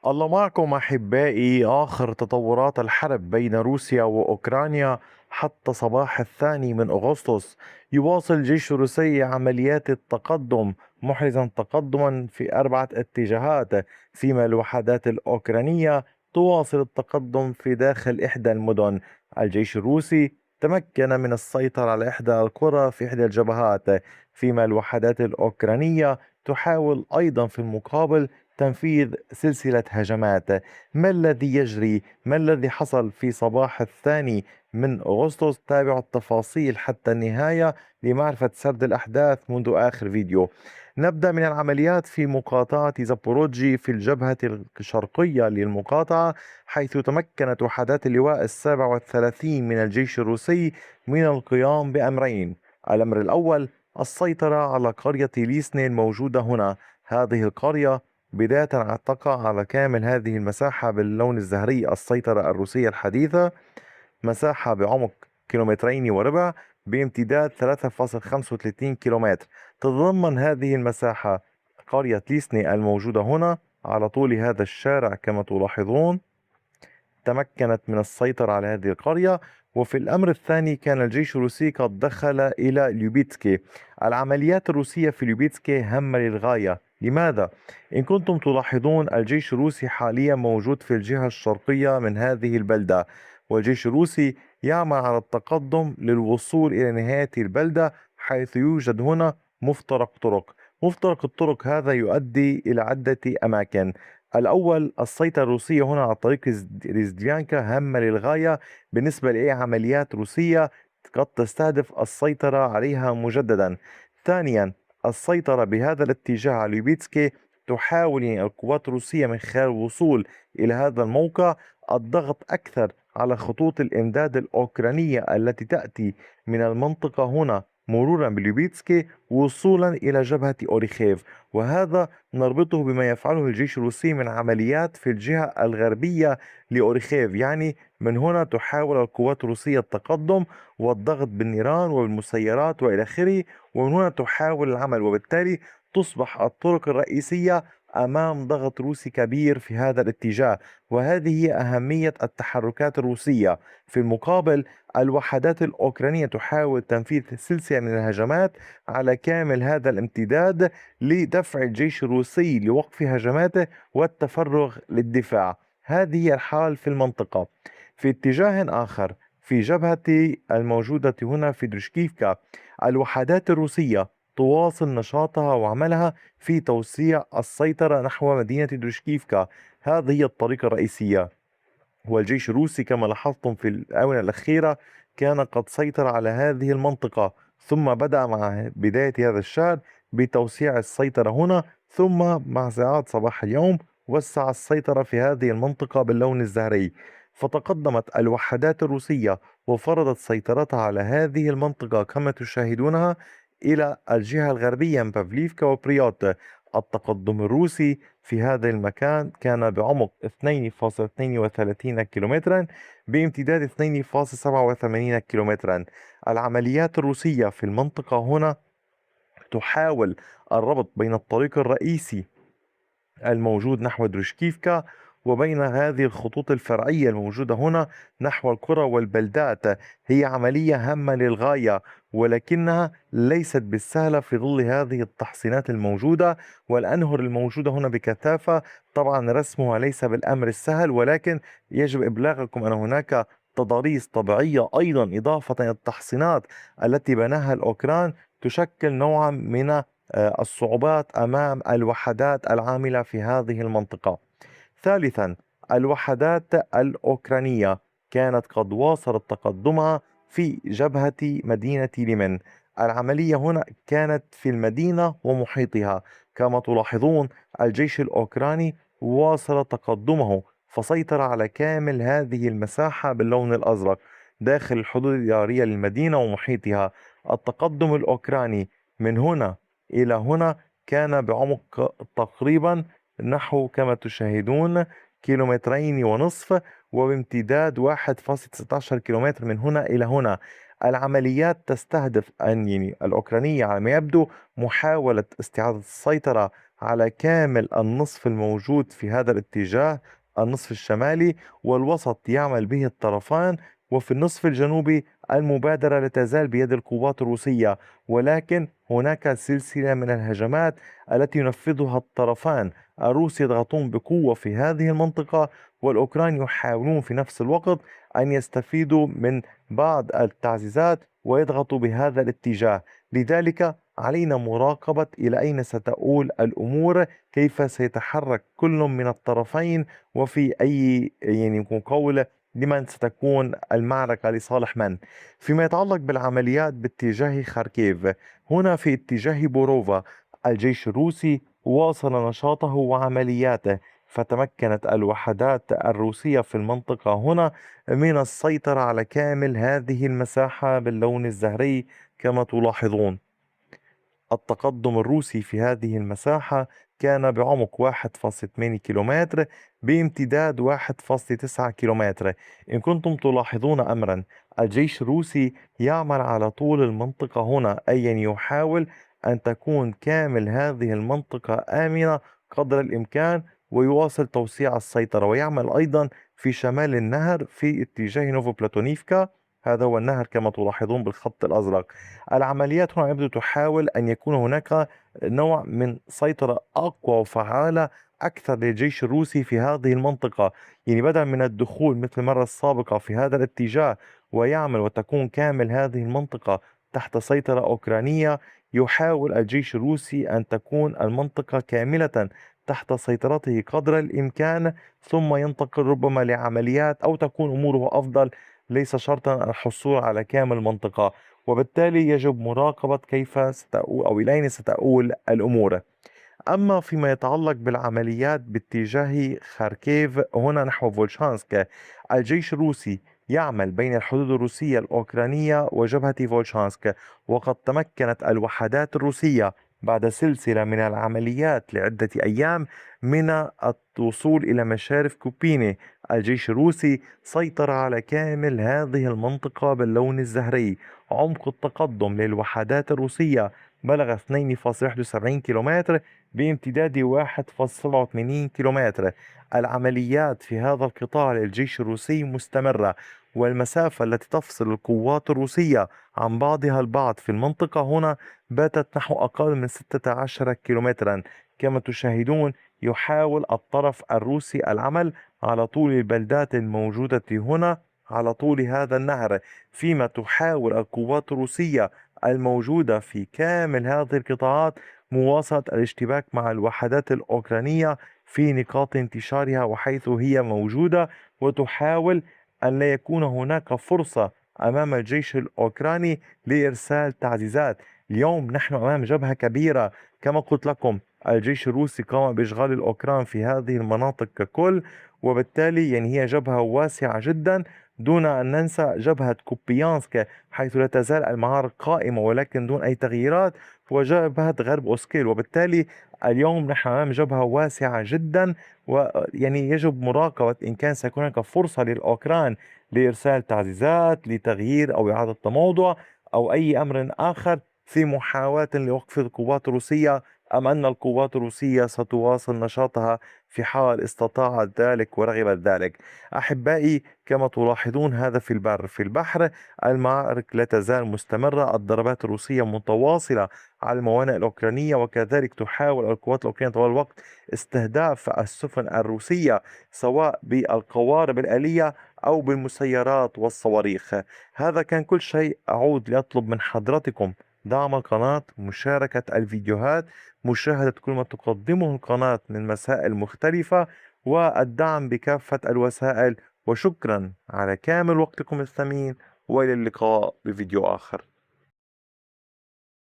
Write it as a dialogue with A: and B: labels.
A: الله معكم أحبائي. آخر تطورات الحرب بين روسيا وأوكرانيا حتى صباح 2 من أغسطس. يواصل الجيش الروسي عمليات التقدم، محرزا تقدما في 4 اتجاهات، فيما الوحدات الأوكرانية تواصل التقدم في داخل إحدى المدن. الجيش الروسي تمكن من السيطرة على إحدى القرى في إحدى الجبهات، فيما الوحدات الأوكرانية تحاول أيضا في المقابل تنفيذ سلسلة هجمات. ما الذي يجري؟ ما الذي حصل في صباح 2 من أغسطس؟ تابعوا التفاصيل حتى النهاية لمعرفة سرد الأحداث منذ آخر فيديو. نبدأ من العمليات في مقاطعة زابوروجي في الجبهة الشرقية للمقاطعة، حيث تمكنت وحدات اللواء 37 من الجيش الروسي من القيام بأمرين. الأمر الأول السيطرة على قرية ليسني الموجودة هنا. هذه القرية بداية تقع على كامل هذه المساحة باللون الزهري السيطرة الروسية الحديثة، مساحة بعمق 2.25 كيلومتر بامتداد 3.35 كيلومتر. تتضمن هذه المساحة قرية ليسني الموجودة هنا على طول هذا الشارع كما تلاحظون. تمكنت من السيطرة على هذه القرية. وفي الأمر الثاني كان الجيش الروسي قد دخل إلى ليوبيتسكي. العمليات الروسية في ليوبيتسكي هامة للغاية. لماذا؟ إن كنتم تلاحظون الجيش الروسي حاليا موجود في الجهة الشرقية من هذه البلدة، والجيش الروسي يعمل على التقدم للوصول إلى نهاية البلدة، حيث يوجد هنا مفترق طرق. مفترق الطرق هذا يؤدي إلى عدة أماكن. الأول السيطرة الروسية هنا على طريق ريزديانكا هامة للغاية بالنسبة لأي عمليات روسية قد تستهدف السيطرة عليها مجددا. ثانيا السيطرة بهذا الاتجاه على ليبيتسكي، تحاول القوات الروسية من خلال الوصول إلى هذا الموقع الضغط أكثر على خطوط الإمداد الأوكرانية التي تأتي من المنطقة هنا مرورا بليبيتسكي وصولا إلى جبهة أوريخيف. وهذا نربطه بما يفعله الجيش الروسي من عمليات في الجهة الغربية لأوريخيف. يعني من هنا تحاول القوات الروسية التقدم والضغط بالنيران وبالمسيرات وإلى آخره، ومن هنا تحاول العمل، وبالتالي تصبح الطرق الرئيسية أمام ضغط روسي كبير في هذا الاتجاه. وهذه هي أهمية التحركات الروسية. في المقابل الوحدات الأوكرانية تحاول تنفيذ سلسلة من الهجمات على كامل هذا الامتداد لدفع الجيش الروسي لوقف هجماته والتفرغ للدفاع. هذه هي الحال في المنطقة. في اتجاه آخر في جبهة الموجودة هنا في درشكيفكا، الوحدات الروسية تواصل نشاطها وعملها في توسيع السيطرة نحو مدينة درشكيفكا. هذه هي الطريقة الرئيسية. والجيش الروسي كما لاحظتم في الآونة الأخيرة كان قد سيطر على هذه المنطقة، ثم بدأ مع بداية هذا الشهر بتوسيع السيطرة هنا، ثم مع ساعات صباح اليوم وسع السيطرة في هذه المنطقة باللون الزهري. فتقدمت الوحدات الروسية وفرضت سيطرتها على هذه المنطقة كما تشاهدونها إلى الجهة الغربية من بافليفكا وبريوت. التقدم الروسي في هذا المكان كان بعمق 2.32 كيلومترا بامتداد 2.87 كيلومترا. العمليات الروسية في المنطقة هنا تحاول الربط بين الطريق الرئيسي الموجود نحو درشكيفكا وبين هذه الخطوط الفرعية الموجودة هنا نحو القرى والبلدات. هي عملية هامة للغاية، ولكنها ليست بالسهلة في ظل هذه التحصينات الموجودة والأنهر الموجودة هنا بكثافة. طبعا رسمها ليس بالأمر السهل، ولكن يجب إبلاغكم أن هناك تضاريس طبيعية أيضا إضافة إلى التحصينات التي بناها الأوكران تشكل نوعا من الصعوبات أمام الوحدات العاملة في هذه المنطقة. ثالثا الوحدات الأوكرانية كانت قد واصلت تقدمها في جبهة مدينة ليمن. العملية هنا كانت في المدينة ومحيطها. كما تلاحظون الجيش الأوكراني واصل تقدمه، فسيطر على كامل هذه المساحة باللون الأزرق داخل الحدود الإدارية للمدينة ومحيطها. التقدم الأوكراني من هنا إلى هنا كان بعمق تقريبا نحو كما تشاهدون 2.5 كيلومتر، وبامتداد 1.16 كيلومتر من هنا إلى هنا. العمليات تستهدف أن الأوكرانية على ما يبدو محاولة استعادة السيطرة على كامل النصف الموجود في هذا الاتجاه، النصف الشمالي، والوسط يعمل به الطرفان، وفي النصف الجنوبي المبادرة لا تزال بيد القوات الروسية، ولكن هناك سلسلة من الهجمات التي ينفذها الطرفان. الروس يضغطون بقوة في هذه المنطقة، والأوكران يحاولون في نفس الوقت أن يستفيدوا من بعض التعزيزات ويضغطوا بهذا الاتجاه. لذلك علينا مراقبة إلى أين ستؤول الأمور، كيف سيتحرك كل من الطرفين، وفي أي مقاولة لمن ستكون المعركة لصالح من. فيما يتعلق بالعمليات باتجاه خاركيف، هنا في اتجاه بوروفا الجيش الروسي واصل نشاطه وعملياته، فتمكنت الوحدات الروسية في المنطقة هنا من السيطرة على كامل هذه المساحة باللون الزهري كما تلاحظون. التقدم الروسي في هذه المساحة كان بعمق 1.8 كيلومتر بامتداد 1.9 كيلومتر. إن كنتم تلاحظون أمرا، الجيش الروسي يعمل على طول المنطقة هنا، أي أن يحاول أن تكون كامل هذه المنطقة آمنة قدر الإمكان، ويواصل توسيع السيطرة، ويعمل أيضا في شمال النهر في اتجاه نوفوبلاتونيفكا. هذا هو النهر كما تلاحظون بالخط الأزرق. العمليات هنا يبدو تحاول أن يكون هناك نوع من سيطرة أقوى وفعالة أكثر للجيش الروسي في هذه المنطقة. يعني بدلا من الدخول مثل المرة السابقة في هذا الاتجاه ويعمل وتكون كامل هذه المنطقة تحت سيطرة أوكرانية، يحاول الجيش الروسي أن تكون المنطقة كاملة تحت سيطرته قدر الإمكان، ثم ينتقل ربما لعمليات أو تكون أموره أفضل. ليس شرطا الحصول على كامل المنطقة، وبالتالي يجب مراقبة كيف ستؤول أو إلى أين ستؤول الأمور. أما فيما يتعلق بالعمليات باتجاه خاركيف هنا نحو فولشانسك، الجيش الروسي يعمل بين الحدود الروسية الأوكرانية وجبهة فولشانسك، وقد تمكنت الوحدات الروسية بعد سلسلة من العمليات لعدة أيام من الوصول إلى مشارف كوبيني. الجيش الروسي سيطر على كامل هذه المنطقة باللون الزهري. عمق التقدم للوحدات الروسية بلغ 2.71 كيلومتر بامتداد 1.87 كيلومتر. العمليات في هذا القطاع للجيش الروسي مستمرة، والمسافة التي تفصل القوات الروسية عن بعضها البعض في المنطقة هنا باتت نحو أقل من 16 كيلومترا. كما تشاهدون، يحاول الطرف الروسي العمل على طول البلدات الموجودة هنا على طول هذا النهر، فيما تحاول القوات الروسية الموجودة في كامل هذه القطاعات مواصلة الاشتباك مع الوحدات الأوكرانية في نقاط انتشارها وحيث هي موجودة، وتحاول أن لا يكون هناك فرصة أمام الجيش الأوكراني لإرسال تعزيزات. اليوم نحن أمام جبهة كبيرة. كما قلت لكم، الجيش الروسي قام بإشغال الأوكران في هذه المناطق ككل، وبالتالي هي جبهة واسعة جدا. دون أن ننسى جبهة كوبيانسك حيث لا تزال المعارك قائمة ولكن دون أي تغييرات، وجبهة غرب أوسكيل. وبالتالي اليوم نحن أمام جبهة واسعة جدا، يجب مراقبة إن كان سيكون هناك فرصة للأوكران لإرسال تعزيزات لتغيير أو إعادة تموضع أو أي أمر آخر في محاولة لوقف القوات الروسية، أم أن القوات الروسية ستواصل نشاطها في حال استطاعت ذلك ورغبت ذلك. أحبائي، كما تلاحظون هذا في البر. في البحر المعارك لا تزال مستمرة، الضربات الروسية متواصلة على الموانئ الأوكرانية، وكذلك تحاول القوات الأوكرانية طوال الوقت استهداف السفن الروسية سواء بالقوارب الآلية أو بالمسيرات والصواريخ. هذا كان كل شيء. أعود لأطلب من حضراتكم دعم القناة، مشاركة الفيديوهات، مشاهدة كل ما تقدمه القناة من مسائل مختلفة، والدعم بكافة الوسائل. وشكرا على كامل وقتكم الثمين، وإلى اللقاء بفيديو آخر.